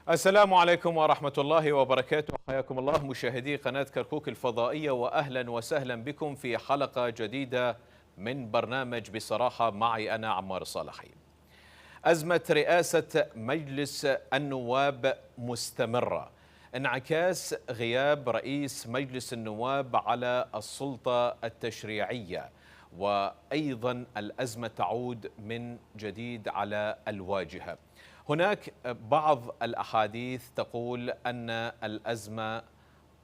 السلام عليكم ورحمة الله وبركاته. حياكم الله مشاهدي قناة كركوك الفضائية، وأهلا وسهلا بكم في حلقة جديدة من برنامج بصراحة معي أنا عمار الصالحي. أزمة رئاسة مجلس النواب مستمرة، انعكاس غياب رئيس مجلس النواب على السلطة التشريعية، وأيضا الأزمة تعود من جديد على الواجهة. هناك بعض الأحاديث تقول أن الأزمة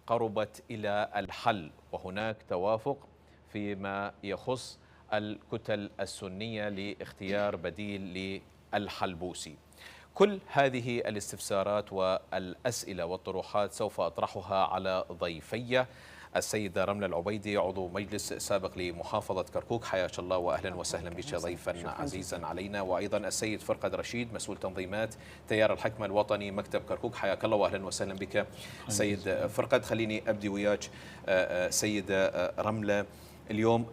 قربت إلى الحل، وهناك توافق فيما يخص الكتل السنية لاختيار بديل للحلبوسي. كل هذه الاستفسارات والأسئلة والطروحات سوف أطرحها على ضيفي: السيدة رملة العبيدي، عضو مجلس سابق لمحافظة كركوك، حياك الله وأهلا وسهلا بك ضيفا عزيزا علينا. وأيضا السيد فرقد رشيد، مسؤول تنظيمات تيار الحكمة الوطني مكتب كركوك، حياك الله وأهلا وسهلا بك سيد فرقد. خليني أبدي وياك سيدة رملة، اليوم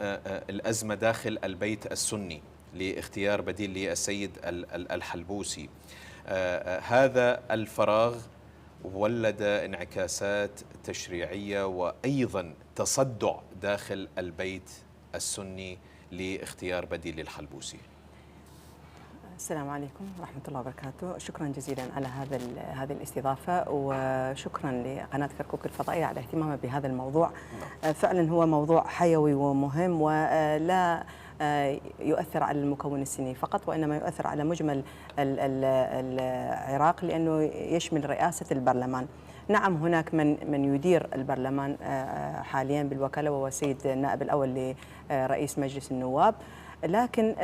الأزمة داخل البيت السني لاختيار بديل للسيد الحلبوسي. هذا الفراغ ولد انعكاسات تشريعية وأيضا تصدع داخل البيت السني لاختيار بديل للحلبوسي. السلام عليكم ورحمة الله وبركاته. شكرا جزيلا على هذه الاستضافة، وشكرا لقناة كركوك الفضائية على اهتمامها بهذا الموضوع. فعلا هو موضوع حيوي ومهم، ولا يؤثر على المكون السني فقط، وإنما يؤثر على مجمل العراق، لأنه يشمل رئاسة البرلمان. نعم، هناك من يدير البرلمان حاليا بالوكالة، وهو السيد النائب الأول لرئيس مجلس النواب، لكن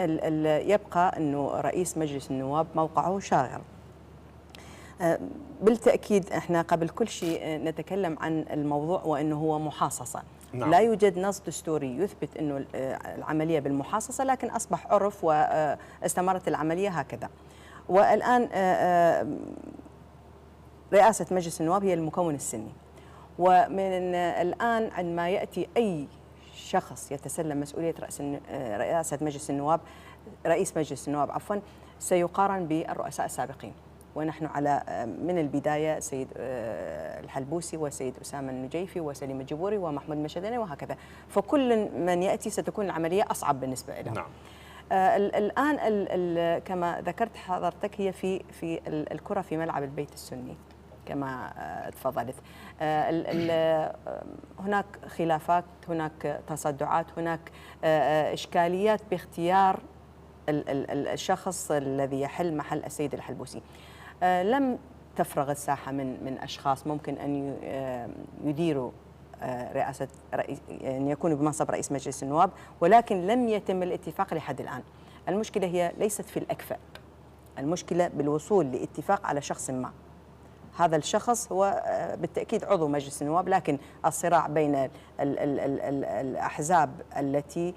يبقى أنه رئيس مجلس النواب موقعه شاغر. بالتأكيد احنا قبل كل شيء نتكلم عن الموضوع وأنه هو محاصصة. نعم. لا يوجد نص دستوري يثبت أنه العملية بالمحاصصة، لكن أصبح عرف واستمرت العملية هكذا. والآن رئاسة مجلس النواب هي المكون السني، ومن الآن عندما يأتي أي شخص يتسلم مسؤولية رئاسة مجلس النواب، رئيس مجلس النواب عفوا، سيقارن بالرؤساء السابقين. ونحن على من البداية سيد الحلبوسي وسيد أسامة النجيفي وسليم الجبوري ومحمود مشدني وهكذا، فكل من يأتي ستكون العملية أصعب بالنسبة له. نعم. الآن كما ذكرت حضرتك، هي في الكرة في ملعب البيت السني كما تفضلت. هناك خلافات، هناك تصدعات، هناك إشكاليات باختيار الشخص الذي يحل محل السيد الحلبوسي. لم تفرغ الساحة من أشخاص ممكن أن يديروا رئاسة أن يكونوا بمنصب رئيس مجلس النواب، ولكن لم يتم الاتفاق لحد الآن. المشكلة هي ليست في الأكفأ، المشكلة بالوصول لاتفاق على شخص ما. هذا الشخص هو بالتأكيد عضو مجلس النواب، لكن الصراع بين الأحزاب التي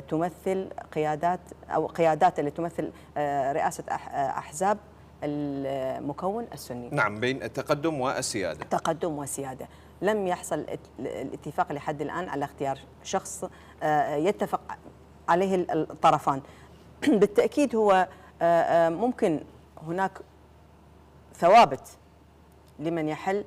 تمثل قيادات التي تمثل رئاسة أحزاب المكون السني. نعم، بين التقدم والسيادة. تقدم وسيادة. لم يحصل الاتفاق لحد الآن على اختيار شخص يتفق عليه الطرفان. بالتأكيد هو ممكن هناك ثوابت لمن يحل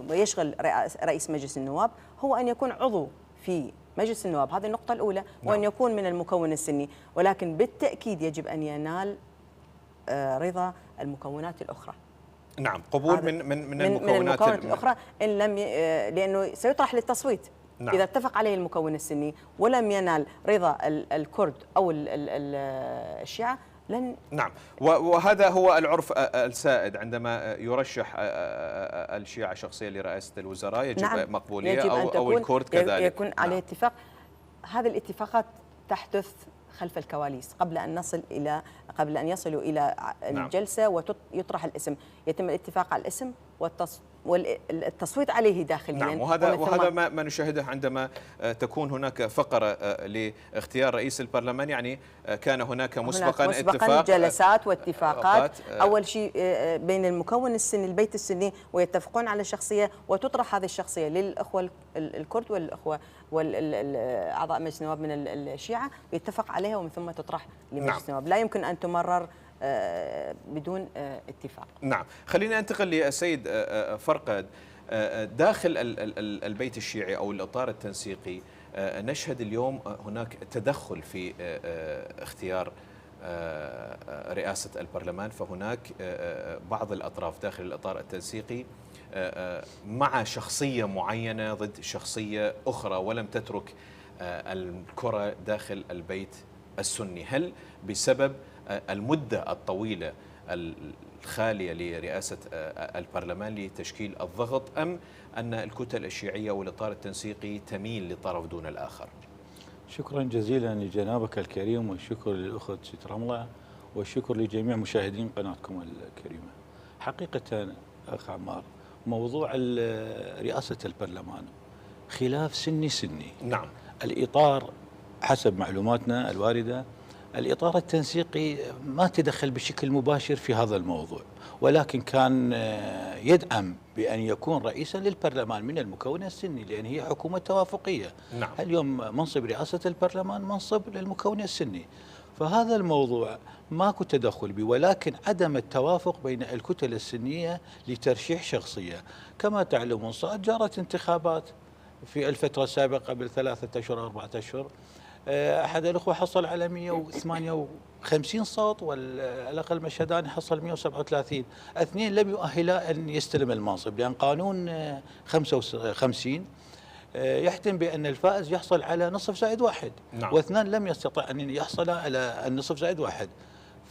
ويشغل رئيس مجلس النواب، هو أن يكون عضو في مجلس النواب، هذه النقطة الأولى، وأن يكون من المكون السني، ولكن بالتأكيد يجب أن ينال رضا المكونات الأخرى. نعم، قبول من المكونات الأخرى، إن لم لأنه سيطرح للتصويت. نعم. إذا اتفق عليه المكون السني ولم ينال رضا الكرد أو الشيعة لن. نعم، وهذا هو العرف السائد عندما يرشح الشيعة شخصيا لرئاسة الوزراء، يجب نعم. مقبولية يجب أو الكرد كذلك يكون عليه اتفاق. هذه الاتفاقات تحدث خلف الكواليس قبل أن يصلوا إلى الجلسة ويطرح الاسم، يتم الاتفاق على الاسم والتصويت عليه داخليا. نعم، وهذا ما نشاهده عندما تكون هناك فقرة لاختيار رئيس البرلمان. يعني كان هناك مسبقا اتفاق، جلسات واتفاقات. أول شيء بين المكون السني البيت السني، ويتفقون على شخصية وتطرح هذه الشخصية للأخوة الكرد والأخوة والأعضاء مجلس النواب من الشيعة، يتفق عليها ومن ثم تطرح لمجلس النواب. لا يمكن أن تمرر بدون اتفاق. نعم، خلينا ننتقل للسيد فرقد. داخل البيت الشيعي أو الإطار التنسيقي نشهد اليوم هناك تدخل في اختيار رئاسة البرلمان، فهناك بعض الأطراف داخل الإطار التنسيقي مع شخصية معينة ضد شخصية أخرى، ولم تترك الكرة داخل البيت السني. هل بسبب المدة الطويلة الخالية لرئاسة البرلمان لتشكيل الضغط، أم أن الكتل الشيعية والإطار التنسيقي تميل لطرف دون الآخر؟ شكرا جزيلا لجنابك الكريم، والشكر للأخت ست رملة، والشكر لجميع مشاهدين قناتكم الكريمة. حقيقة أخ عمار، موضوع رئاسة البرلمان خلاف سني. نعم. الإطار حسب معلوماتنا الواردة، الإطار التنسيقي ما تدخل بشكل مباشر في هذا الموضوع، ولكن كان يدعم بأن يكون رئيسا للبرلمان من المكون السني، لأن هي حكومة توافقية. نعم. اليوم منصب رئاسة البرلمان منصب للمكون السني، فهذا الموضوع ماكو تدخل به، ولكن عدم التوافق بين الكتل السنية لترشيح شخصية. كما تعلمون جرت انتخابات في الفترة السابقة قبل 3 أشهر 4 أشهر، أحد الأخوة حصل على 158 صوت، والأخ المشهداني حصل 137. اثنين لم يؤهلا أن يستلم المنصب، لأن قانون 55 يحتم بأن الفائز يحصل على نصف زائد 1. نعم. واثنان لم يستطع أن يحصل على النصف زائد 1.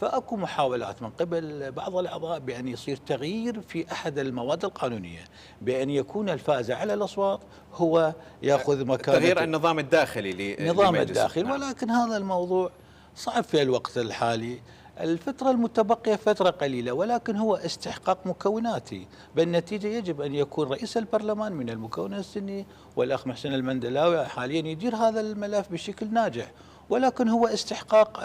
فأكو محاولات من قبل بعض الأعضاء بأن يصير تغيير في أحد المواد القانونية، بأن يكون الفائز على الأصوات هو يأخذ مكانة تغيير النظام الداخلي نظام الداخل. نعم. ولكن هذا الموضوع صعب في الوقت الحالي. الفترة المتبقية فترة قليلة، ولكن هو استحقاق مكوناتي. بالنتيجة يجب أن يكون رئيس البرلمان من المكون السني، والأخ محسن المندلاوي حاليا يدير هذا الملف بشكل ناجح، ولكن هو استحقاق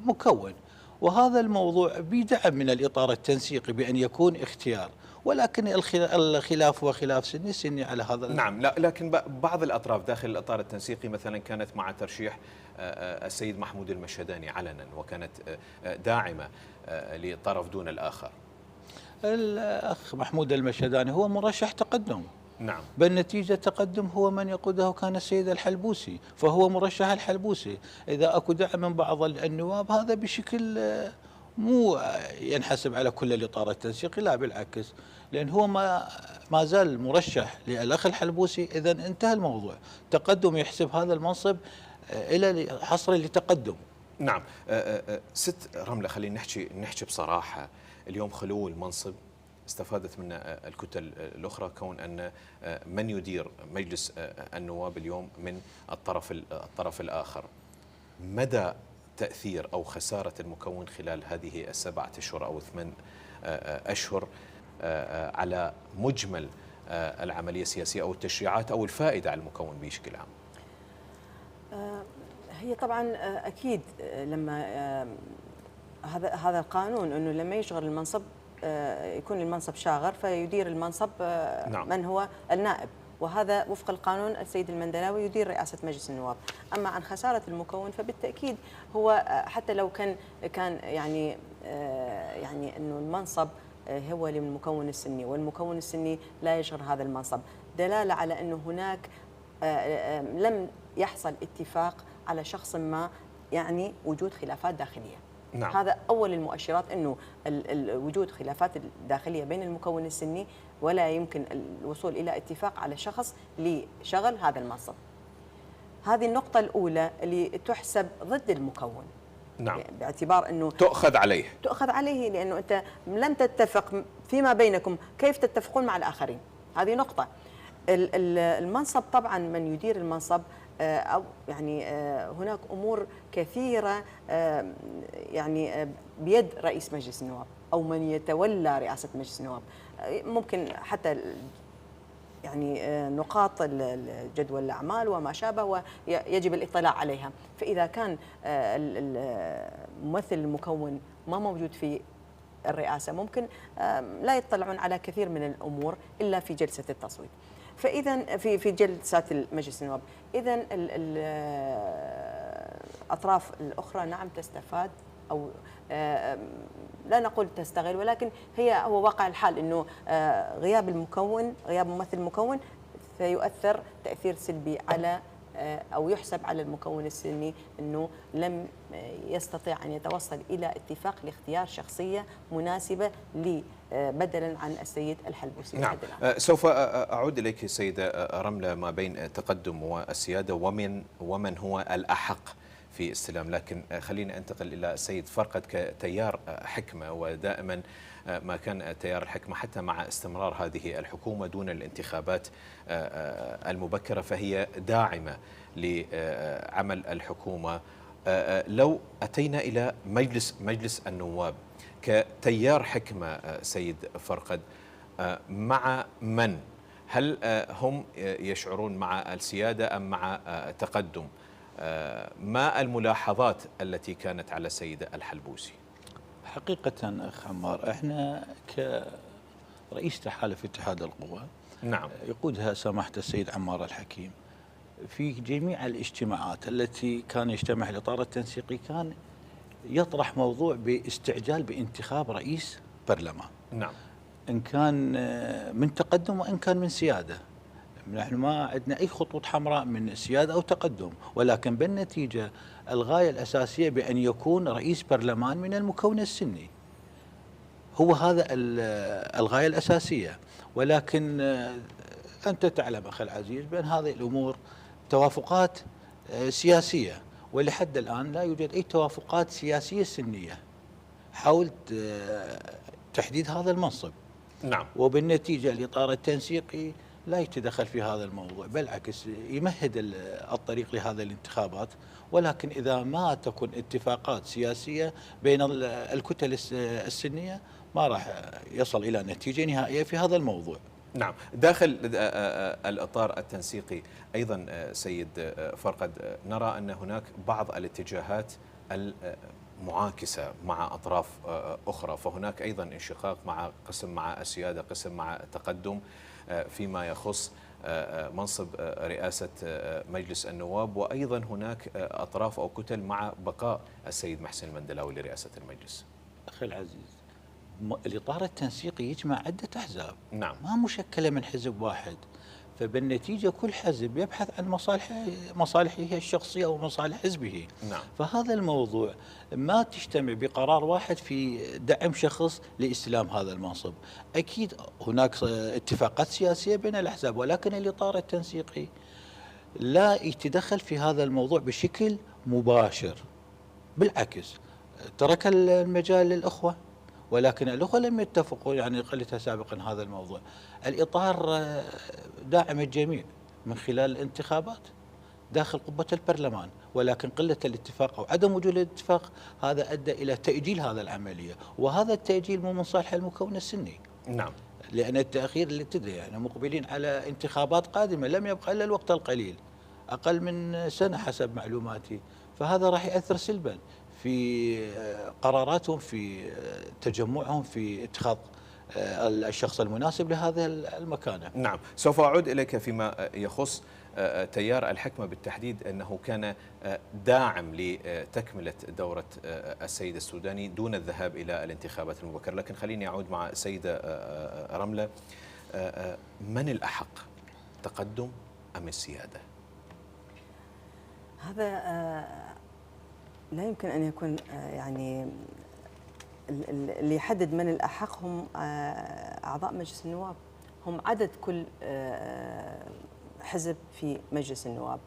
مكون. وهذا الموضوع بدعم من الإطار التنسيقي بأن يكون اختيار، ولكن الخلاف هو خلاف سني على هذا. نعم. لا، لكن بعض الأطراف داخل الإطار التنسيقي مثلا كانت مع ترشيح السيد محمود المشهداني علنا، وكانت داعمة لطرف دون الآخر. الأخ محمود المشهداني هو مرشح تقدم. نعم. بالنتيجة تقدم هو من يقوده كان السيد الحلبوسي، فهو مرشح الحلبوسي. إذا أكو دعم من بعض النواب هذا بشكل مو ينحسب على كل الإطار التنسيقي، لا بالعكس، لأن هو ما زال مرشح للأخ الحلبوسي. إذا انتهى الموضوع، تقدم يحسب هذا المنصب إلى حصر لتقدم. نعم. ست رملة، خلينا نحكي بصراحة. اليوم خلو المنصب استفادت من الكتل الأخرى، كون أن من يدير مجلس النواب اليوم من الطرف الآخر. مدى تأثير أو خسارة المكون خلال هذه 7 أشهر أو 8 أشهر على مجمل العملية السياسية أو التشريعات أو الفائدة على المكون بشكل عام؟ هي طبعا أكيد لما هذا القانون أنه لما يشغل المنصب يكون المنصب شاغر، فيدير المنصب نعم. من هو النائب، وهذا وفق القانون السيد المندلاوي يدير رئاسة مجلس النواب. أما عن خسارة المكون فبالتأكيد هو حتى لو كان يعني أنه المنصب هو للمكون السني، والمكون السني لا يشغل هذا المنصب، دلالة على أنه هناك لم يحصل اتفاق على شخص ما، يعني وجود خلافات داخلية. نعم. هذا أول المؤشرات أنه وجود خلافات داخلية بين المكون السني، ولا يمكن الوصول إلى اتفاق على شخص لشغل هذا المنصب. هذه النقطة الأولى اللي تحسب ضد المكون. نعم. باعتبار أنه تؤخذ عليه، لأنه أنت لم تتفق فيما بينكم، كيف تتفقون مع الآخرين؟ هذه نقطة. المنصب طبعا من يدير المنصب أو يعني هناك أمور كثيرة يعني بيد رئيس مجلس النواب أو من يتولى رئاسة مجلس النواب. ممكن حتى يعني نقاط جدول الأعمال وما شابه ويجب الاطلاع عليها. فإذا كان الممثل المكون ما موجود في الرئاسة، ممكن لا يطلعون على كثير من الأمور إلا في جلسة التصويت. فإذا في جلسات مجلس النواب، إذا الأطراف الأخرى نعم تستفاد أو لا نقول تستغل، ولكن هو واقع الحال أنه غياب ممثل المكون سيؤثر تأثير سلبي على أو يحسب على المكون السني أنه لم يستطيع أن يتوصل إلى اتفاق لاختيار شخصية مناسبة بدلا عن السيد الحلبوسي. نعم. سوف أعود إليك سيدة رملة ما بين التقدم والسيادة ومن هو الأحق في استلام، لكن خلينا أنتقل إلى السيد فرقد كتيار حكمة، ودائما ما كان تيار الحكمة حتى مع استمرار هذه الحكومة دون الانتخابات المبكرة فهي داعمة لعمل الحكومة. لو أتينا إلى مجلس النواب كتيار حكمة سيد فرقد، مع من؟ هل هم يشعرون مع السيادة أم مع تقدم؟ ما الملاحظات التي كانت على السيد الحلبوسي؟ حقيقة أخ عمار، احنا كرئيس تحالف اتحاد القوى نعم يقودها سماحة السيد عمار الحكيم، في جميع الاجتماعات التي كان يجتمع الإطار التنسيقي كان يطرح موضوع باستعجال بانتخاب رئيس برلمان، نعم، إن كان من تقدم وإن كان من سيادة. نحن ما عندنا أي خطوط حمراء من سيادة أو تقدم، ولكن بالنتيجة الغاية الأساسية بأن يكون رئيس برلمان من المكون السني، هو هذا الغاية الأساسية. ولكن أنت تعلم أخي العزيز بأن هذه الأمور توافقات سياسية، ولحد الآن لا يوجد أي توافقات سياسية سنية حول تحديد هذا المنصب. نعم، وبالنتيجة الإطار التنسيقي لا يتدخل في هذا الموضوع، بالعكس يمهد الطريق لهذه الانتخابات، ولكن إذا ما تكون اتفاقات سياسية بين الكتل السنية ما راح يصل إلى نتيجة نهائية في هذا الموضوع. نعم. داخل الإطار التنسيقي أيضا سيد فرقد نرى أن هناك بعض الاتجاهات المعاكسة مع أطراف أخرى، فهناك أيضا انشقاق مع قسم مع السيادة، قسم مع التقدم فيما يخص منصب رئاسة مجلس النواب، وأيضا هناك أطراف أو كتل مع بقاء السيد محسن المندلاوي لرئاسة المجلس. أخي العزيز، الإطار التنسيقي يجمع عدة أحزاب، نعم، ما مشكلة من حزب واحد، فبالنتيجة كل حزب يبحث عن مصالحه الشخصية أو مصالح حزبه. نعم. فهذا الموضوع ما تجتمع بقرار واحد في دعم شخص لاستلام هذا المنصب. أكيد هناك اتفاقات سياسية بين الأحزاب، ولكن الإطار التنسيقي لا يتدخل في هذا الموضوع بشكل مباشر، بالعكس ترك المجال للأخوة، ولكن الأخوة لم يتفقوا، يعني قلتها سابقا هذا الموضوع. الإطار داعم الجميع من خلال الانتخابات داخل قبة البرلمان، ولكن قلة الاتفاق أو عدم وجود الاتفاق هذا أدى إلى تأجيل هذا العملية، وهذا التأجيل مو من صالح المكون السني. نعم، لأن التأخير اللي ابتدى، يعني مقبلين على انتخابات قادمة، لم يبقى إلا الوقت القليل، أقل من سنة حسب معلوماتي، فهذا راح يأثر سلبا في قراراتهم، في تجمعهم، في اتخاذ الشخص المناسب لهذه المكانة. نعم. سوف أعود إليك فيما يخص تيار الحكمة بالتحديد، أنه كان داعم لتكملة دورة السيد السوداني دون الذهاب إلى الانتخابات المبكرة، لكن خليني أعود مع السيدة رملة. من الأحق، تقدم أم السيادة؟ هذا لا يمكن أن يكون يعني اللي يحدد من الأحق هم أعضاء مجلس النواب، هم عدد كل حزب في مجلس النواب.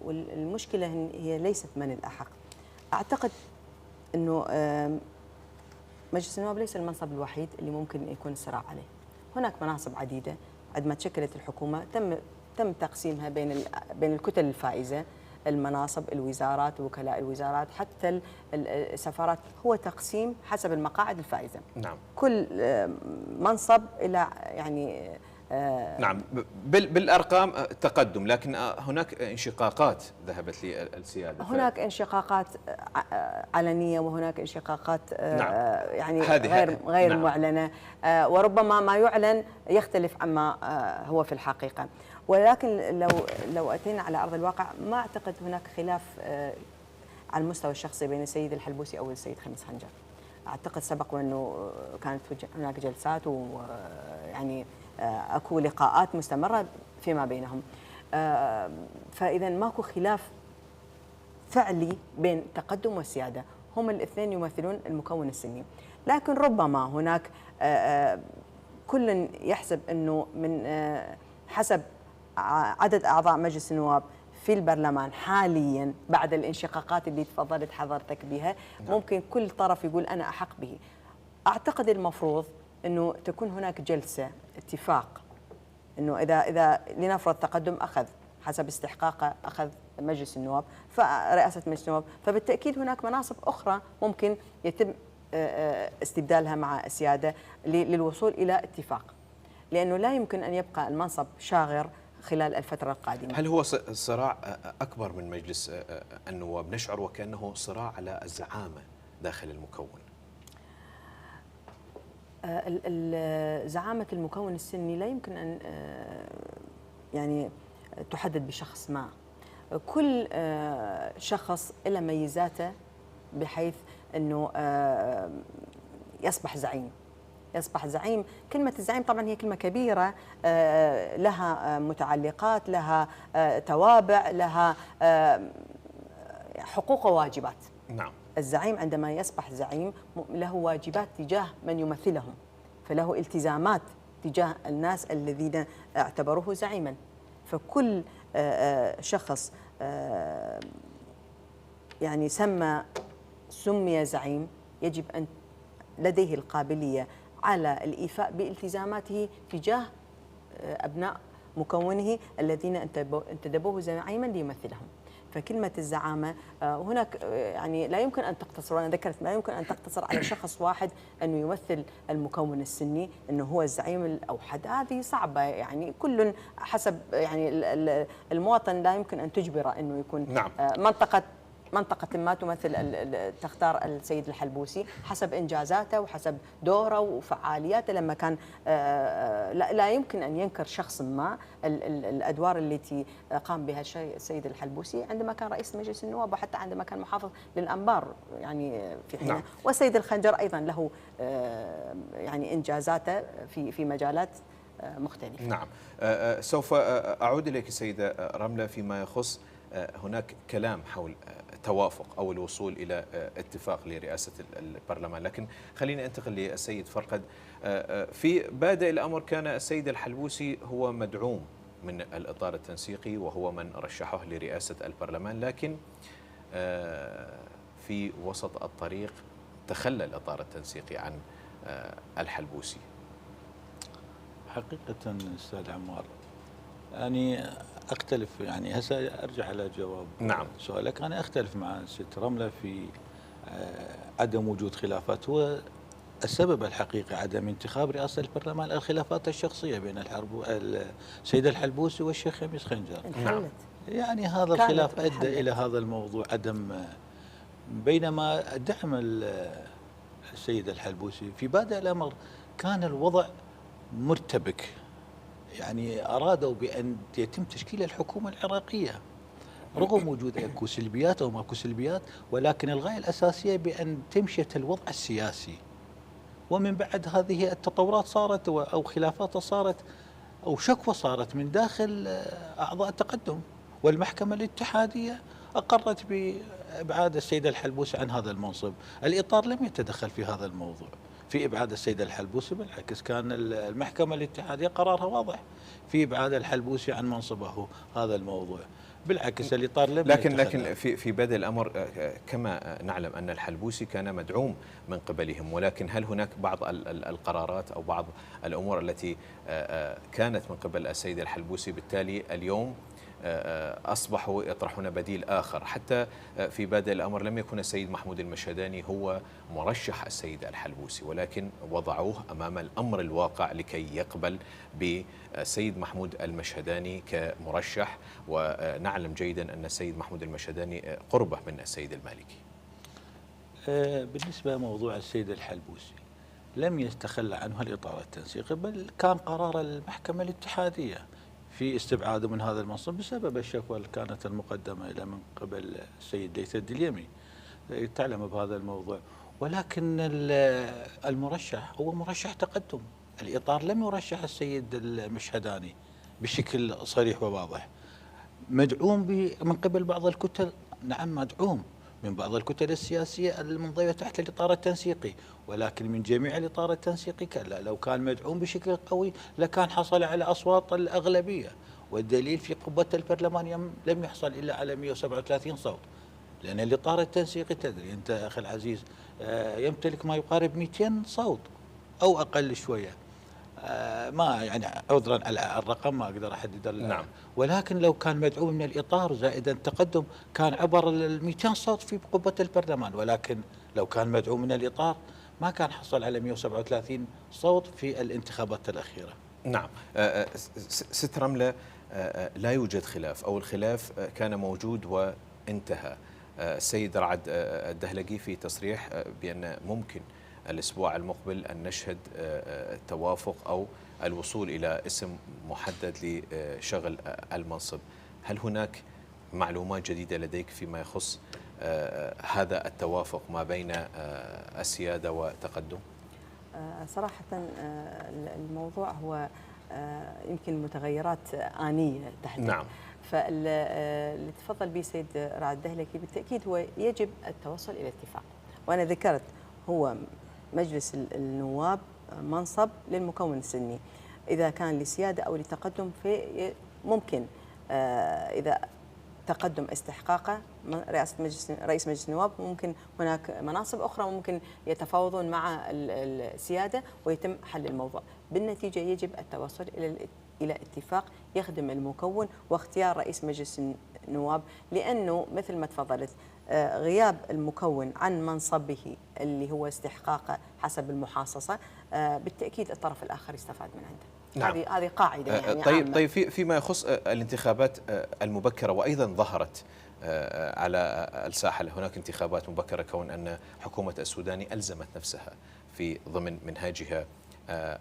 والمشكلة هي ليست من الأحق. أعتقد أنه مجلس النواب ليس المنصب الوحيد اللي ممكن يكون الصراع عليه، هناك مناصب عديدة. عندما تشكلت الحكومة تم تقسيمها بين الكتل الفائزة، المناصب، الوزارات، وكلاء الوزارات، حتى السفارات، هو تقسيم حسب المقاعد الفائزة. نعم. كل منصب إلى يعني نعم، بالأرقام تقدم، لكن هناك انشقاقات ذهبت للسيادة. هناك انشقاقات علنية وهناك انشقاقات نعم. يعني غير نعم. معلنة، وربما ما يعلن يختلف عما هو في الحقيقة. ولكن لو أتينا على أرض الواقع ما أعتقد هناك خلاف على المستوى الشخصي بين السيد الحلبوسي أو السيد خميس خنجر. أعتقد سبق وأنه كانت هناك جلسات ويعني أكو لقاءات مستمرة فيما بينهم. فإذا ماكو خلاف فعلي بين التقدم والسيادة، هم الاثنين يمثلون المكون السني. لكن ربما هناك كل يحسب أنه من حسب عدد أعضاء مجلس النواب في البرلمان حاليا بعد الانشقاقات اللي تفضلت حضرتك بها، ممكن كل طرف يقول أنا أحق به. أعتقد المفروض أنه تكون هناك جلسة اتفاق، أنه إذا لنفرض تقدم أخذ حسب استحقاقه أخذ مجلس النواب فرئاسة مجلس النواب، فبالتأكيد هناك مناصب أخرى ممكن يتم استبدالها مع السيادة للوصول إلى اتفاق، لأنه لا يمكن أن يبقى المنصب شاغر خلال الفترة القادمة. هل هو صراع أكبر من مجلس النواب؟ نشعر وكأنه صراع على الزعامة داخل المكون. زعامة المكون السني لا يمكن أن يعني تحدد بشخص ما. كل شخص له ميزاته بحيث أنه يصبح زعيم. كلمة الزعيم طبعا هي كلمة كبيرة، لها متعلقات، لها توابع، لها حقوق وواجبات. نعم. الزعيم عندما يصبح زعيم له واجبات تجاه من يمثلهم، فله التزامات تجاه الناس الذين اعتبروه زعيما. فكل شخص يعني سمي زعيم يجب أن لديه القابلية على الإيفاء بالتزاماته تجاه أبناء مكونه الذين انتدبوه زعيما ليمثلهم. فكلمة الزعامة هناك يعني لا يمكن أن تقتصر، وأنا ذكرت لا يمكن أن تقتصر على شخص واحد أنه يمثل المكون السني، أنه هو الزعيم الأوحد. هذه صعبة، يعني كل حسب يعني المواطن لا يمكن أن تجبره أنه يكون. نعم. منطقة ما تختار السيد الحلبوسي حسب إنجازاته وحسب دوره وفعالياته. لما كان لا يمكن أن ينكر شخص ما الأدوار التي قام بها السيد الحلبوسي عندما كان رئيس مجلس النواب، وحتى عندما كان محافظ للأنبار يعني في حينه. نعم. والسيد الخنجر أيضا له يعني إنجازاته في مجالات مختلفة. نعم. سوف أعود إليك سيدة رملة فيما يخص هناك كلام حول توافق أو الوصول إلى اتفاق لرئاسة البرلمان، لكن خليني أنتقل للسيد فرقد. في بادئ الأمر كان السيد الحلبوسي هو مدعوم من الإطار التنسيقي وهو من رشحه لرئاسة البرلمان، لكن في وسط الطريق تخلى الإطار التنسيقي عن الحلبوسي. حقيقة أستاذ عمار، يعني أختلف، يعني هسه أرجع على جواب. نعم. سؤالك. أنا أختلف مع ست رملة في عدم وجود خلافات. هو السبب الحقيقي عدم انتخاب رئاسة البرلمان الخلافات الشخصية بين السيد الحلبوسي والشيخ خميس خنجر. نعم. يعني هذا الخلاف أدى إلى هذا الموضوع، عدم بينما دعم السيد الحلبوسي في بادئ الأمر كان الوضع مرتبك، يعني أرادوا بأن يتم تشكيل الحكومة العراقية رغم وجود اكو سلبيات أو ماكو سلبيات، ولكن الغاية الأساسية بأن تمشية الوضع السياسي. ومن بعد هذه التطورات صارت أو خلافات صارت أو شكوى صارت من داخل أعضاء التقدم، والمحكمة الاتحادية أقرت بإبعاد السيد الحلبوسي عن هذا المنصب. الإطار لم يتدخل في هذا الموضوع في إبعاد السيد الحلبوسي، بالعكس كان المحكمة الاتحادية قرارها واضح في إبعاد الحلبوسي عن منصبه. هذا الموضوع بالعكس الإطار لم لكن في بدء الأمر كما نعلم أن الحلبوسي كان مدعوم من قبلهم، ولكن هل هناك بعض القرارات أو بعض الأمور التي كانت من قبل السيد الحلبوسي بالتالي اليوم أصبحوا يطرحون بديل آخر؟ حتى في بادئ الأمر لم يكن السيد محمود المشهداني هو مرشح السيد الحلبوسي، ولكن وضعوه أمام الأمر الواقع لكي يقبل بالسيد محمود المشهداني كمرشح، ونعلم جيدا أن السيد محمود المشهداني قربه من السيد المالكي. بالنسبة لموضوع السيد الحلبوسي لم يتخلى عنه الإطار التنسيقي، بل كان قرار المحكمة الاتحادية في استبعاده من هذا المنصب بسبب الشكوى اللي كانت المقدمة إلى من قبل السيد ليث الدليمي. تعلم بهذا الموضوع. ولكن المرشح هو مرشح تقدم. الإطار لم يرشح السيد المشهداني بشكل صريح وواضح. مدعوم من قبل بعض الكتل، نعم مدعوم من بعض الكتل السياسية المنضوية تحت الإطار التنسيقي، ولكن من جميع الإطار التنسيقي كلا. لو كان مدعوم بشكل قوي لكان حصل على أصوات الأغلبية، والدليل في قبة البرلمان لم يحصل إلا على 137 صوت، لأن الإطار التنسيقي تدري أنت أخي العزيز يمتلك ما يقارب 200 صوت أو أقل شوية. ما يعني عذرا على الرقم ما اقدر احدد. نعم. ولكن لو كان مدعوم من الاطار زائدا التقدم كان عبر ال 200 صوت في قبه البرلمان، ولكن لو كان مدعوم من الاطار ما كان حصل على 137 صوت في الانتخابات الاخيره. نعم. ست رملة، لا يوجد خلاف أو الخلاف كان موجود وانتهى. السيد رعد الدهلقي في تصريح بأن ممكن الأسبوع المقبل أن نشهد التوافق أو الوصول إلى اسم محدد لشغل المنصب. هل هناك معلومات جديدة لديك فيما يخص هذا التوافق ما بين السيادة وتقدم؟ صراحة الموضوع هو يمكن متغيرات آنية تحديدا. نعم. فاللي تفضل به سيد رعد الدهلقي بالتأكيد هو يجب التوصل إلى اتفاق، وأنا ذكرت هو مجلس النواب منصب للمكون السني، إذا كان لسيادة أو لتقدم ممكن إذا تقدم استحقاقه رئيس مجلس النواب، ممكن هناك مناصب أخرى ممكن يتفاوضون مع السيادة ويتم حل الموضوع. بالنتيجة يجب التوصل إلى اتفاق يخدم المكون واختيار رئيس مجلس النواب، لأنه مثل ما تفضلت غياب المكون عن منصبه اللي هو استحقاقه حسب المحاصصة بالتأكيد الطرف الآخر يستفاد من عنده. نعم. هذه قاعدة يعني طيب فيما يخص الانتخابات المبكرة، وأيضا ظهرت على الساحة هناك انتخابات مبكرة، كون أن حكومة السوداني ألزمت نفسها في ضمن منهاجها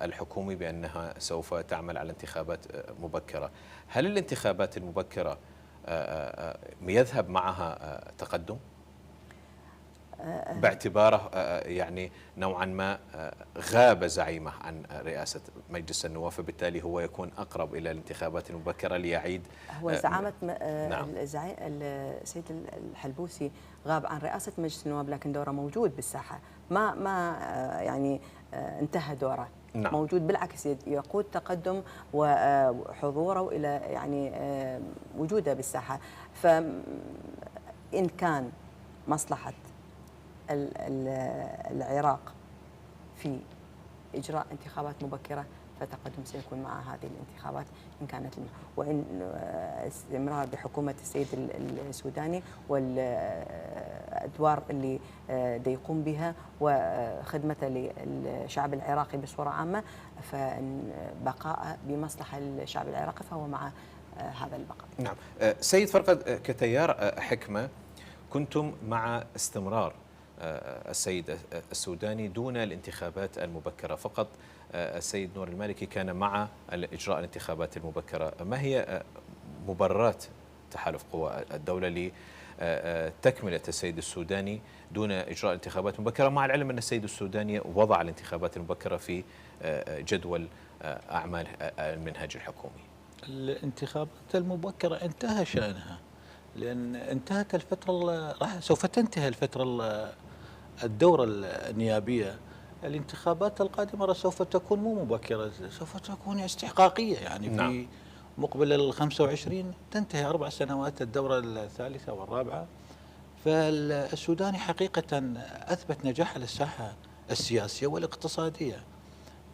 الحكومي بأنها سوف تعمل على انتخابات مبكرة. هل الانتخابات المبكرة يذهب معها تقدم باعتباره يعني نوعا ما غاب زعيمه عن رئاسة مجلس النواب، فبالتالي هو يكون أقرب إلى الانتخابات المبكرة ليعيد هو زعامة نعم. السيد الحلبوسي غاب عن رئاسة مجلس النواب، لكن دوره موجود بالساحة، ما يعني انتهى دوره. نعم. موجود، بالعكس يقود تقدم وحضوره إلى يعني وجوده بالساحة. فإن كان مصلحة العراق في إجراء انتخابات مبكرة فالتقدم سيكون مع هذه الانتخابات إن كانت وإن استمرار بحكومة السيد السوداني والأدوار اللي يقوم بها وخدمته للشعب العراقي بصورة عامة، فبقاء بمصلحة الشعب العراقي فهو مع هذا البقاء. نعم. سيد فرقد، كتيار حكمة كنتم مع استمرار السيد السوداني دون الانتخابات المبكرة، فقط السيد نور المالكي كان مع إجراء الانتخابات المبكرة. ما هي مبررات تحالف قوى الدولة لتكملة السيد السوداني دون إجراء انتخابات مبكرة، مع العلم أن السيد السوداني وضع الانتخابات المبكرة في جدول أعمال المنهج الحكومي؟ الانتخابات المبكرة انتهى شأنها، لأن انتهت الفترة، سوف تنتهي الفترة الدورة النيابية. الانتخابات القادمة سوف تكون مو مبكرة، سوف تكون استحقاقية، يعني نعم. في مقبل 25 تنتهي 4 سنوات الدورة الثالثة والرابعة. فالسوداني حقيقة أثبت نجاح على الساحة السياسية والاقتصادية،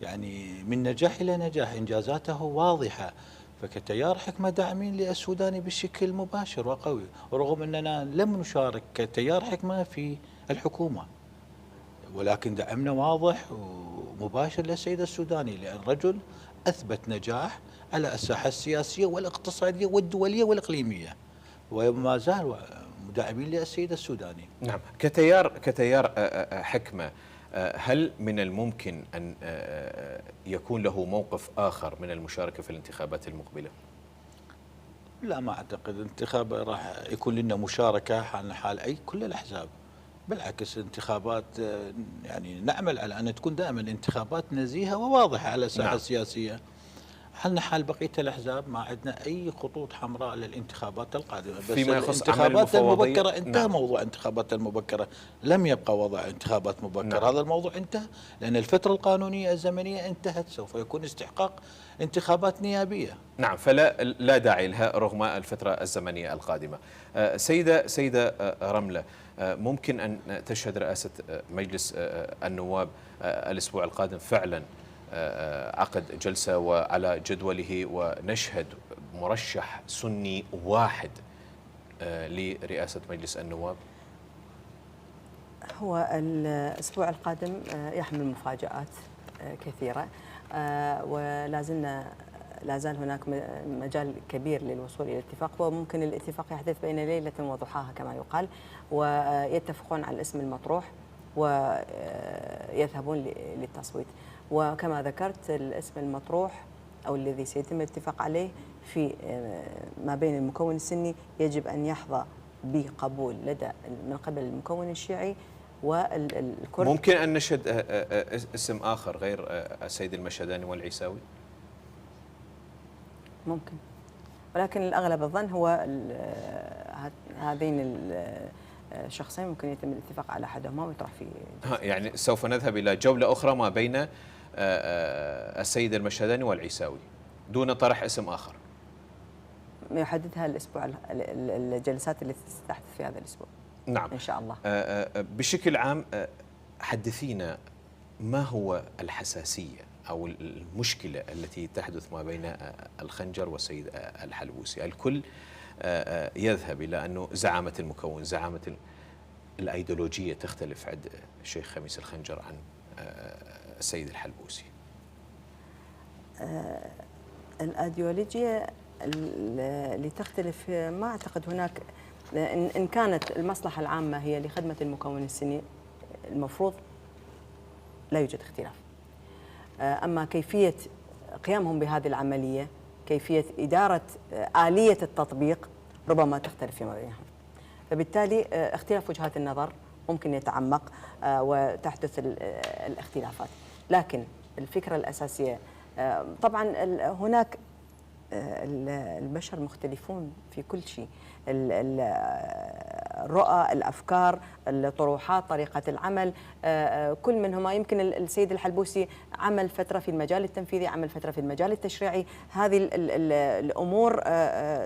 يعني من نجاح إلى نجاح، إنجازاته واضحة. فكتيار حكمة داعمين للسوداني بشكل مباشر وقوي، رغم أننا لم نشارك كتيار حكمة في الحكومة، ولكن دعمنا واضح ومباشر للسيد السوداني، لأن رجل أثبت نجاح على الساحة السياسية والاقتصادية والدولية والإقليمية، وما زال مدعمين للسيد السوداني. نعم. كتيار حكمة، هل من الممكن أن يكون له موقف آخر من المشاركة في الانتخابات المقبلة؟ لا ما اعتقد انتخاب راح يكون لنا مشاركه حال اي كل الاحزاب. بالعكس انتخابات يعني نعمل على ان تكون دائما انتخابات نزيهه وواضحه على الساحه نعم. السياسيه. حالنا حال بقيه الاحزاب ما عندنا اي خطوط حمراء للانتخابات القادمه، بس فيما يخص أعمال الانتخابات المفوضية. المبكره انتهى. نعم. موضوع الانتخابات المبكره لم يبقى وضع انتخابات مبكره. نعم. هذا الموضوع انتهى لان الفتره القانونيه الزمنيه انتهت. سوف يكون استحقاق انتخابات نيابيه. نعم، فلا داعي لها رغم الفترة الزمنية القادمة. سيدة رملة، ممكن أن تشهد رئاسة مجلس النواب الأسبوع القادم فعلا عقد جلسة وعلى جدوله، ونشهد مرشح سني واحد لرئاسة مجلس النواب؟ هو الأسبوع القادم يحمل مفاجآت كثيرة، لا زال هناك مجال كبير للوصول إلى اتفاق، وممكن الاتفاق يحدث بين ليلة وضحاها كما يقال، ويتفقون على الاسم المطروح ويذهبون للتصويت. وكما ذكرت الاسم المطروح أو الذي سيتم الاتفاق عليه في ما بين المكون السني يجب أن يحظى بقبول من قبل المكون الشيعي والكرد. ممكن أن نشهد اسم آخر غير السيد المشهداني والعيساوي؟ ممكن، ولكن الأغلب الظن هو هذين الشخصين ممكن يتم الاتفاق على أحدهما ويطرح في يعني سوف نذهب إلى جولة أخرى ما بين السيد المشهداني والعيساوي دون طرح اسم آخر يحددها الأسبوع، الجلسات التي ستحدث في هذا الأسبوع. نعم إن شاء الله. بشكل عام حدثينا ما هو الحساسية أو المشكلة التي تحدث ما بين الخنجر والسيد الحلبوسي؟ الكل يذهب إلى أنه زعامة المكون، زعامة الأيديولوجية تختلف عند الشيخ خميس الخنجر عن السيد الحلبوسي. الأيديولوجية اللي تختلف ما أعتقد هناك، إن كانت المصلحة العامة هي لخدمة المكون السني المفروض لا يوجد اختلاف. أما كيفية قيامهم بهذه العملية، كيفية إدارة آلية التطبيق ربما تختلف فيما بينهم، فبالتالي اختلاف وجهات النظر ممكن يتعمق وتحدث الاختلافات. لكن الفكرة الأساسية طبعا هناك البشر مختلفون في كل شيء، الرؤى، الأفكار، الطروحات، طريقة العمل، كل منهما. يمكن السيد الحلبوسي عمل فترة في المجال التنفيذي، عمل فترة في المجال التشريعي. هذه الأمور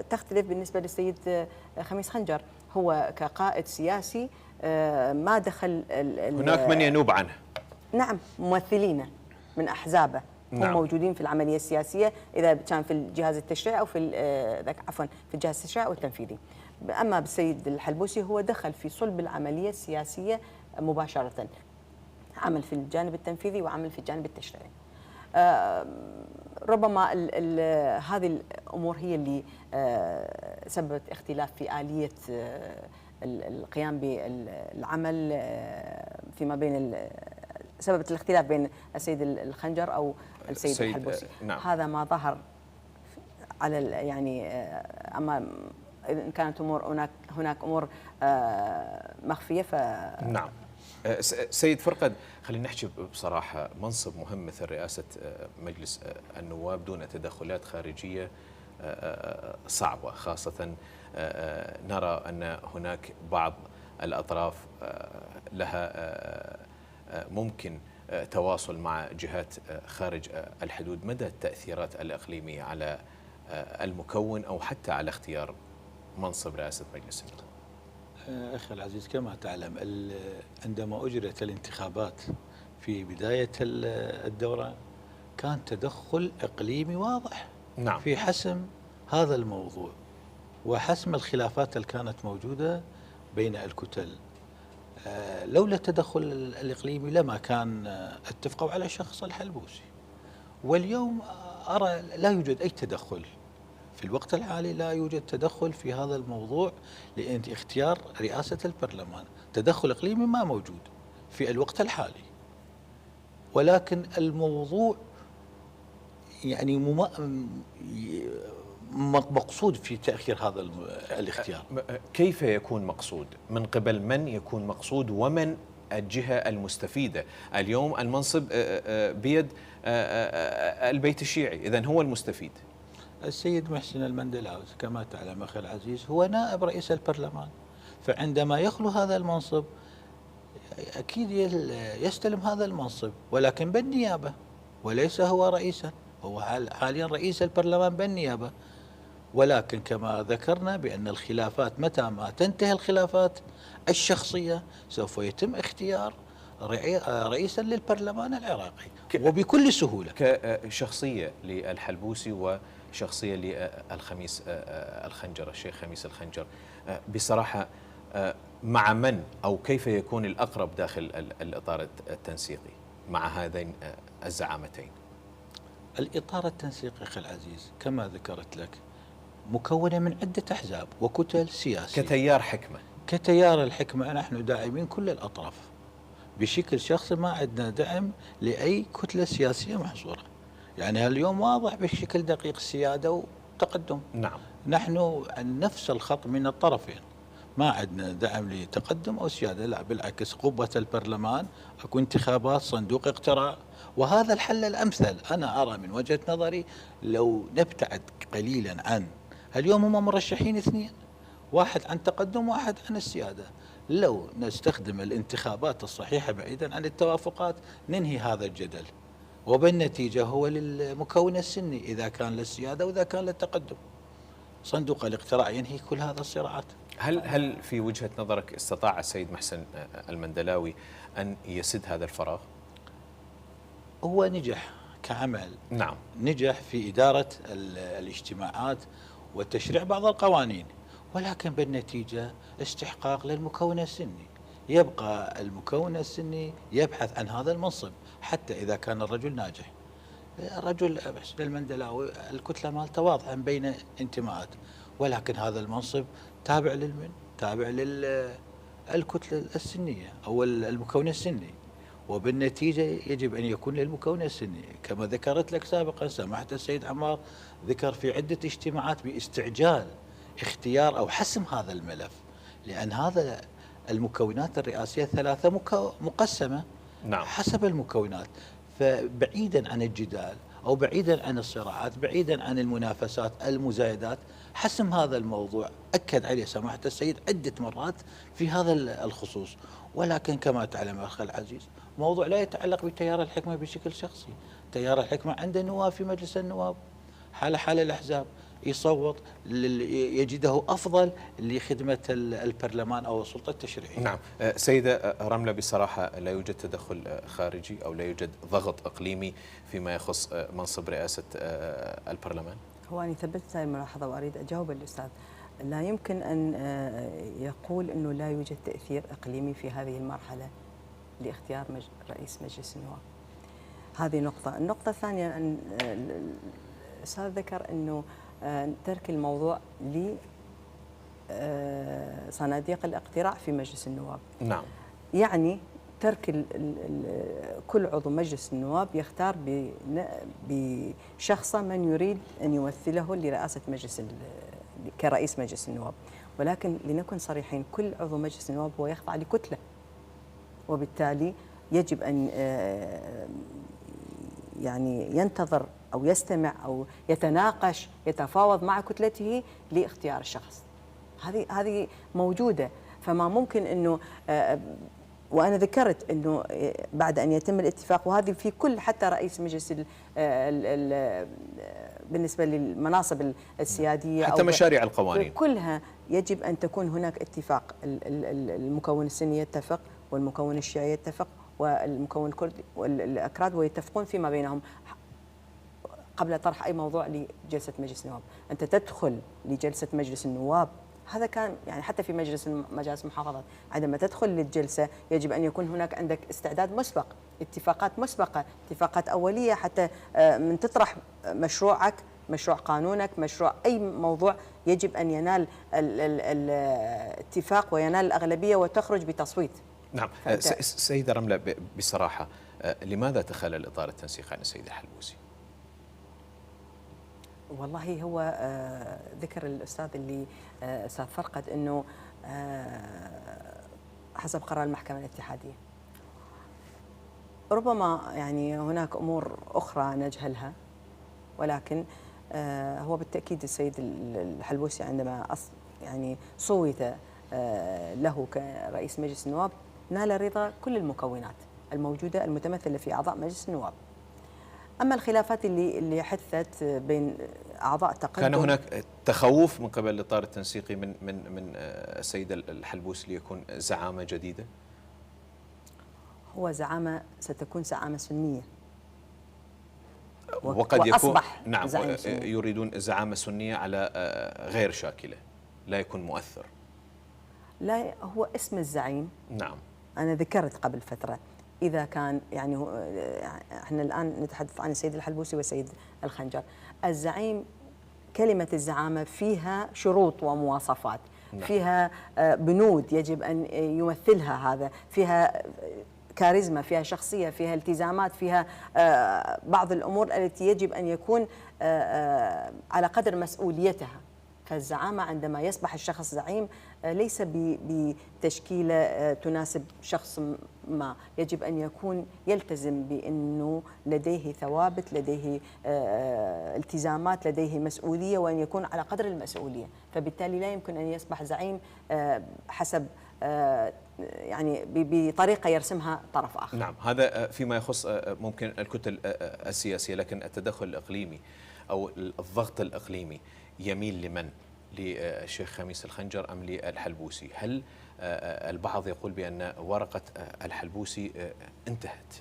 تختلف بالنسبة للسيد خميس خنجر. هو كقائد سياسي ما دخل هناك من ينوب عنه. نعم، ممثلين من أحزابه هم نعم. موجودين في العملية السياسية، إذا كان في الجهاز التشريعي أو عفوا في الجهاز التشريعي أو التنفيذي. أما بالسيد الحلبوسي هو دخل في صلب العملية السياسية مباشرة، عمل في الجانب التنفيذي وعمل في الجانب التشريعي. ربما هذه الأمور هي اللي سببت اختلاف في آلية القيام بالعمل فيما بين سببت الاختلاف بين السيد الخنجر أو السيد الحلبوسي. نعم. هذا ما ظهر على يعني أما إن كانت أمور هناك أمور مخفية نعم. سيد فرقد، خلينا نحكي بصراحة، منصب مهم مثل رئاسة مجلس النواب دون تدخلات خارجية صعبة، خاصة نرى أن هناك بعض الأطراف لها ممكن تواصل مع جهات خارج الحدود. مدى التأثيرات الإقليمية على المكون أو حتى على اختيار منصب رئاسة مجلس النواب؟ أخي العزيز، كما تعلم عندما أجرت الانتخابات في بداية الدورة كان تدخل إقليمي واضح. نعم. في حسم هذا الموضوع وحسم الخلافات اللي كانت موجودة بين الكتل. لولا التدخل الإقليمي لما كان اتفقوا على شخص الحلبوسي. واليوم أرى لا يوجد أي تدخل في الوقت الحالي، لا يوجد تدخل في هذا الموضوع لأن اختيار رئاسة البرلمان. تدخل إقليمي ما موجود في الوقت الحالي، ولكن الموضوع يعني مقصود في تأخير هذا الاختيار. كيف يكون مقصود؟ من قبل من يكون مقصود ومن الجهة المستفيدة؟ اليوم المنصب بيد البيت الشيعي، إذن هو المستفيد. السيد محسن المندلاوي كما تعلم أخي العزيز هو نائب رئيس البرلمان، فعندما يخلو هذا المنصب أكيد يستلم هذا المنصب، ولكن بالنيابة وليس هو رئيسا. هو حاليا رئيس البرلمان بالنيابة، ولكن كما ذكرنا بأن الخلافات متى ما تنتهي الخلافات الشخصية سوف يتم اختيار رئيسا للبرلمان العراقي وبكل سهولة. كشخصية للحلبوسي وشخصية للخميس الخنجر، الشيخ خميس الخنجر، بصراحة مع من أو كيف يكون الأقرب داخل الإطار التنسيقي مع هذين الزعامتين؟ الإطار التنسيقي أخي العزيز كما ذكرت لك مكونة من عدة أحزاب وكتل سياسية. كتيار حكمة، كتيار الحكمة نحن داعمين كل الأطراف بشكل شخصي، ما عندنا دعم لأي كتلة سياسية محصورة. يعني اليوم واضح بشكل دقيق السيادة وتقدم. نعم، نحن عن نفس الخط من الطرفين، ما عندنا دعم لتقدم أو سيادة، لا بالعكس، قبة البرلمان، أكو انتخابات، صندوق اقتراع، وهذا الحل الأمثل. أنا أرى من وجهة نظري لو نبتعد قليلا عن اليوم هم مرشحين اثنين، واحد عن تقدم واحد عن السيادة، لو نستخدم الانتخابات الصحيحة بعيدا عن التوافقات ننهي هذا الجدل، وبالنتيجة هو للمكون السني إذا كان للسيادة وإذا كان للتقدم. صندوق الاقتراع ينهي كل هذا الصراعات. هل في وجهة نظرك استطاع السيد محسن المندلاوي أن يسد هذا الفراغ؟ هو نجح كعمل، نعم، نجح في إدارة الاجتماعات وتشريع بعض القوانين، ولكن بالنتيجة استحقاق للمكون السني. يبقى المكون السني يبحث عن هذا المنصب حتى إذا كان الرجل ناجح. الرجل محسن المندلاوي الكتلة مالته واضحة بين انتماءات، ولكن هذا المنصب تابع للمن؟ تابع للكتلة السنية أو المكون السني، وبالنتيجة يجب أن يكون للمكون السني. كما ذكرت لك سابقا، سماحة السيد عمار ذكر في عدة اجتماعات باستعجال اختيار أو حسم هذا الملف، لأن هذا المكونات الرئاسية ثلاثة مقسمة، نعم، حسب المكونات. فبعيدا عن الجدال أو بعيدا عن الصراعات، بعيدا عن المنافسات المزايدات، حسم هذا الموضوع أكد عليه سماحة السيد عدة مرات في هذا الخصوص. ولكن كما تعلم أخي العزيز، موضوع لا يتعلق بتيار الحكمة بشكل شخصي. تيار الحكمة عنده نواب في مجلس النواب، حال الأحزاب يصوت يجده أفضل لخدمة البرلمان أو السلطة التشريعية. نعم. سيدة رملة، بصراحة لا يوجد تدخل خارجي أو لا يوجد ضغط إقليمي فيما يخص منصب رئاسة البرلمان؟ هو أنا ثبتت هذه الملاحظة وأريد أجاوب الأستاذ. لا يمكن أن يقول أنه لا يوجد تأثير إقليمي في هذه المرحلة لاختيار رئيس مجلس النواب. هذه نقطة. النقطة الثانية أن الأستاذ ذكر أنه ترك الموضوع لصناديق الاقتراع في مجلس النواب. نعم، يعني ترك كل عضو مجلس النواب يختار بشخصه من يريد أن يمثله لرئاسة كرئيس مجلس النواب. ولكن لنكن صريحين، كل عضو مجلس النواب هو يخضع لكتلة، وبالتالي يجب أن يعني ينتظر أو يستمع أو يتناقش، يتفاوض مع كتلته لاختيار الشخص. هذه موجودة. فما ممكن أنه وأنا ذكرت أنه بعد أن يتم الاتفاق، وهذه في كل حتى رئيس مجلس بالنسبة للمناصب السيادية حتى مشاريع القوانين كلها يجب أن تكون هناك اتفاق. المكون السني يتفق، والمكون الشيعي يتفق، والمكون الكردي والأكراد، ويتفقون فيما بينهم قبل طرح أي موضوع لجلسة مجلس النواب. أنت تدخل لجلسة مجلس النواب، هذا كان يعني حتى في مجالس المحافظات، عندما تدخل للجلسة يجب أن يكون هناك عندك استعداد مسبق، اتفاقات مسبقة، اتفاقات أولية، حتى من تطرح مشروعك، مشروع قانونك، مشروع أي موضوع، يجب أن ينال الاتفاق وينال الأغلبية وتخرج بتصويت. نعم. سيدة رملة، بصراحة لماذا تخلى الإطار التنسيقي عن السيد الحلبوسي؟ والله هو ذكر الأستاذ اللي أستاذ فرقد أنه حسب قرار المحكمة الاتحادية. ربما يعني هناك أمور أخرى نجهلها، ولكن هو بالتأكيد السيد الحلبوسي عندما يعني صوت له كرئيس مجلس النواب نال رضا كل المكونات الموجودة المتمثلة في أعضاء مجلس النواب. أما الخلافات اللي حدثت بين أعضاء تقدم، كان هناك تخوف من قبل الإطار التنسيقي من السيد الحلبوسي ليكون زعامة جديدة؟ هو زعامة ستكون زعامة سنية، وقد يكون نعم سنية. يريدون زعامة سنية على غير شاكلة، لا يكون مؤثر. لا، هو اسم الزعيم. نعم، أنا ذكرت قبل فترة إذا كان يعني احنا الآن نتحدث عن السيد الحلبوسي والسيد الخنجر. الزعيم، كلمة الزعامة فيها شروط ومواصفات، نعم. فيها بنود يجب أن يمثلها هذا، فيها كاريزما، فيها شخصية، فيها التزامات، فيها بعض الأمور التي يجب أن يكون على قدر مسؤوليتها. فالزعامة عندما يصبح الشخص زعيم ليس بتشكيلة تناسب شخص ما، يجب أن يكون يلتزم بأنه لديه ثوابت، لديه التزامات، لديه مسؤولية، وأن يكون على قدر المسؤولية. فبالتالي لا يمكن أن يصبح زعيم حسب يعني بطريقة يرسمها طرف آخر. نعم، هذا فيما يخص ممكن الكتل السياسية، لكن التدخل الإقليمي أو الضغط الإقليمي يميل لمن؟ للشيخ خميس الخنجر أم للحلبوسي؟ هل البعض يقول بأن ورقة الحلبوسي انتهت؟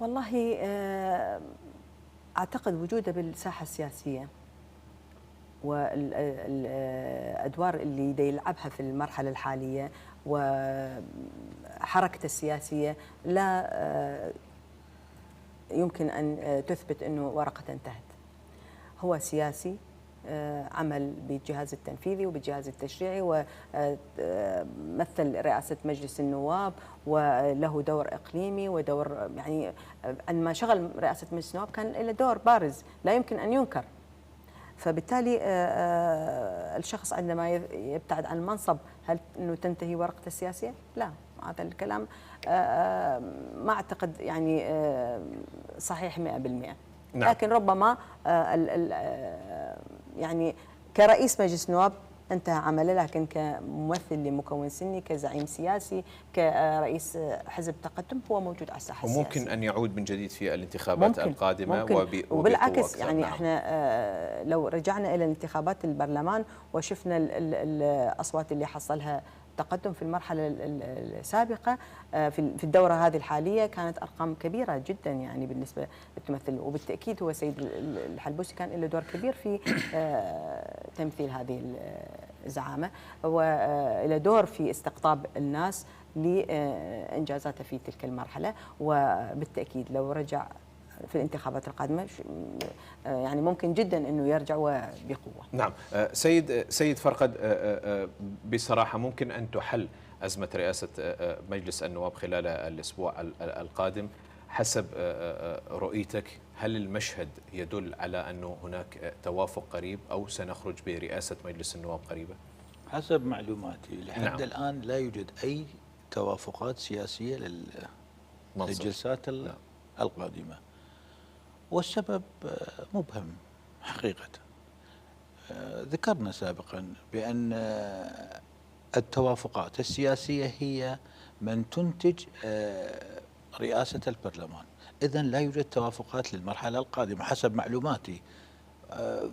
والله أعتقد وجوده بالساحة السياسية والأدوار اللي يلعبها في المرحلة الحالية وحركته السياسية لا يمكن أن تثبت أنه ورقة انتهت. هو سياسي، عمل بالجهاز التنفيذي وبالجهاز التشريعي، ومثل رئاسة مجلس النواب، وله دور إقليمي ودور يعني عندما شغل رئاسة مجلس النواب كان له دور بارز لا يمكن أن ينكر. فبالتالي الشخص عندما يبتعد عن المنصب هل أنه تنتهي ورقته السياسية؟ لا، هذا الكلام ما أعتقد يعني صحيح 100%. نعم. لكن ربما يعني كرئيس مجلس نواب انتهى عمله، لكن كممثل لمكون سني، كزعيم سياسي، كرئيس حزب تقدم هو موجود على الساحه السياسيه. وممكن ان يعود من جديد في الانتخابات القادمه وبالعكس يعني نعم. احنا لو رجعنا الى انتخابات البرلمان وشفنا الاصوات اللي حصلها تقدم في المرحلة السابقة في الدورة هذه الحالية كانت أرقام كبيرة جدا يعني بالنسبة للتمثل، وبالتأكيد هو سيد الحلبوسي كان له دور كبير في تمثيل هذه الزعامة، وله دور في استقطاب الناس لإنجازاته في تلك المرحلة. وبالتأكيد لو رجع في الانتخابات القادمة يعني ممكن جدا أنه يرجع وبقوة. نعم. سيد فرقد، بصراحة ممكن أن تحل أزمة رئاسة مجلس النواب خلال الأسبوع القادم حسب رؤيتك؟ هل المشهد يدل على أنه هناك توافق قريب أو سنخرج برئاسة مجلس النواب قريبا؟ حسب معلوماتي لحد نعم. الآن لا يوجد أي توافقات سياسية للجلسات القادمة، والسبب مبهم حقيقة. ذكرنا سابقا بأن التوافقات السياسية هي من تنتج رئاسة البرلمان، إذن لا يوجد توافقات للمرحلة القادمة حسب معلوماتي.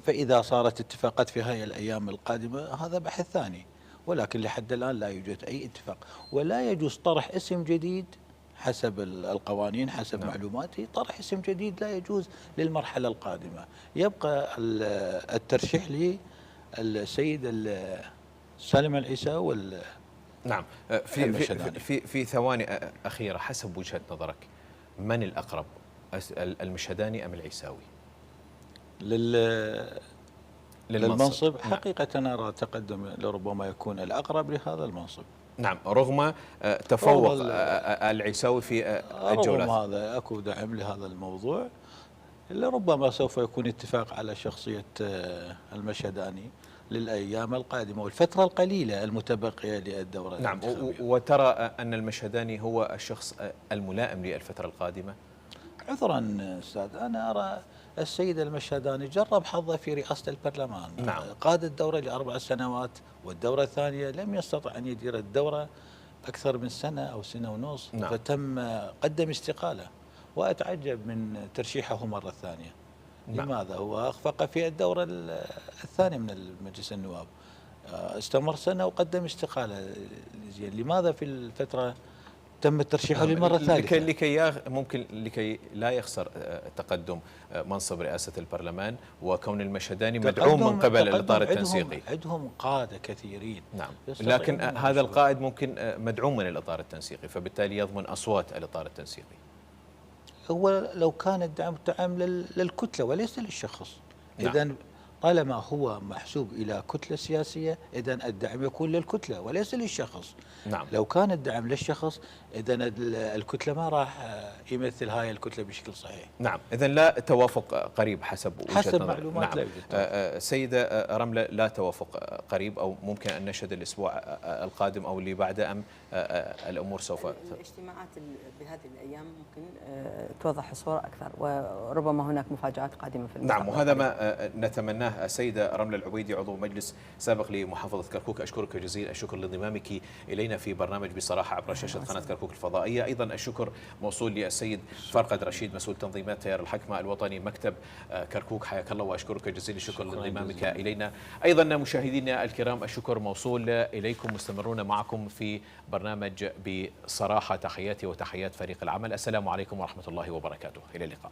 فإذا صارت اتفاقات في هذه الأيام القادمة هذا بحث ثاني، ولكن لحد الآن لا يوجد أي اتفاق، ولا يجوز طرح اسم جديد حسب القوانين. حسب نعم. معلوماتي طرح اسم جديد لا يجوز للمرحلة القادمة، يبقى الترشيح للسيد سالم العيساوي نعم. في ثواني أخيرة، حسب وجهة نظرك من الأقرب، المشهداني أم العيساوي للمنصب؟ حقيقة أنا أرى تقدم لربما يكون الأقرب لهذا المنصب. نعم، رغم تفوق العيساوي في الجولات. رغم هذا أكو دعم لهذا الموضوع، لربما سوف يكون اتفاق على شخصية المشهداني للأيام القادمة والفترة القليلة المتبقية للدورة نعم. الانتخابية. وترى أن المشهداني هو الشخص الملائم للفترة القادمة؟ عذرا أستاذ، أنا أرى السيد المشهداني جرب حظه في رئاسة البرلمان. نعم. قاد الدورة ل4 سنوات، والدورة الثانية لم يستطع أن يدير الدورة أكثر من سنة أو سنة ونص. نعم. فتم قدم استقالة، وأتعجب من ترشيحه مرة ثانية. نعم. لماذا؟ هو أخفق في الدورة الثانية من مجلس النواب، استمر سنة وقدم استقالة. لماذا في الفترة تم ترشيحه للمرة الثالثة؟ ممكن لكي لا يخسر تقدم منصب رئاسة البرلمان، وكون المشهداني مدعوم من قبل الإطار التنسيقي. عندهم قادة كثيرين. نعم، لكن هذا القائد ممكن مدعوم من الإطار التنسيقي، فبالتالي يضمن أصوات الإطار التنسيقي. هو لو كان الدعم للكتلة وليس للشخص. نعم. إذن طالما هو محسوب إلى كتلة سياسية، إذن الدعم يكون للكتلة وليس للشخص. نعم. لو كان الدعم للشخص، إذن الكتلة ما راح يمثل هاي الكتلة بشكل صحيح. نعم، إذن لا توافق قريب حسب وجهة نظر. معلومات. نعم. لا يوجد سيدة رملة، لا توافق قريب، أو ممكن أن نشهد الأسبوع القادم أو اللي بعده، أم الأمور سوف الاجتماعات بهذه الأيام ممكن توضح الصورة أكثر، وربما هناك مفاجآت قادمة في المستقبل. نعم، وهذا ما نتمناه. السيدة رملة العبيدي، عضو مجلس سابق لمحافظة كركوك، أشكرك جزيل الشكر لانضمامك إلينا في برنامج بصراحة عبر شاشة قناة كركوك الفضائية. أيضا الشكر موصول للسيد فرقد رشيد، مسؤول تنظيمات تيار الحكمة الوطني مكتب كركوك، حياك الله وأشكرك جزيل الشكر لانضمامك إلينا. أيضا مشاهدينا الكرام، الشكر موصول إليكم، مستمرون معكم في برنامج بصراحة. تحياتي وتحيات فريق العمل، السلام عليكم ورحمة الله وبركاته، إلى اللقاء.